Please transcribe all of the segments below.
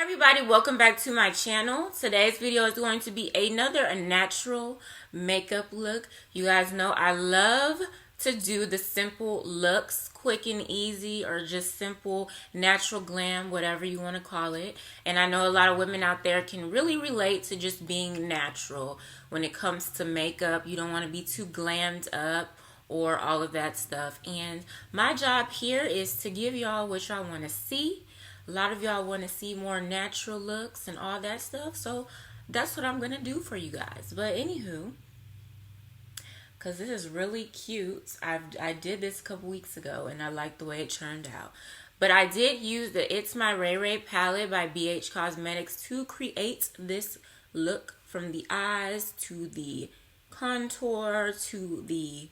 Everybody, welcome back to my channel. Today's video is going to be another natural makeup look. You guys know I love to do the simple looks, quick and easy, or just simple natural glam, whatever you want to call it. And I know a lot of women out there can really relate to just being natural when it comes to makeup. You don't want to be too glammed up or all of that stuff. And my job here is to give y'all what y'all want to see. A lot of y'all want to see more natural looks and all that stuff. So that's what I'm going to do for you guys. But anywho, because this is really cute. I did this a couple weeks ago and I like the way it turned out. But I did use the ItsMyRayeRaye palette by BHCosmetics to create this look, from the eyes to the contour to the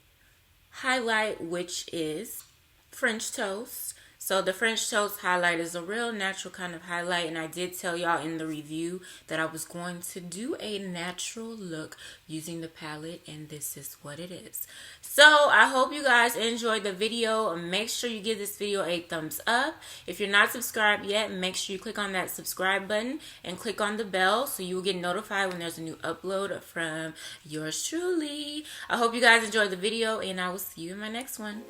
highlight, which is French toast. So the French toast highlight is a real natural kind of highlight, and I did tell y'all in the review that I was going to do a natural look using the palette, and this is what it is. So I hope you guys enjoyed the video. Make sure you give this video a thumbs up. If you're not subscribed yet, make sure you click on that subscribe button and click on the bell so you will get notified when there's a new upload from yours truly. I hope you guys enjoyed the video, and I will see you in my next one.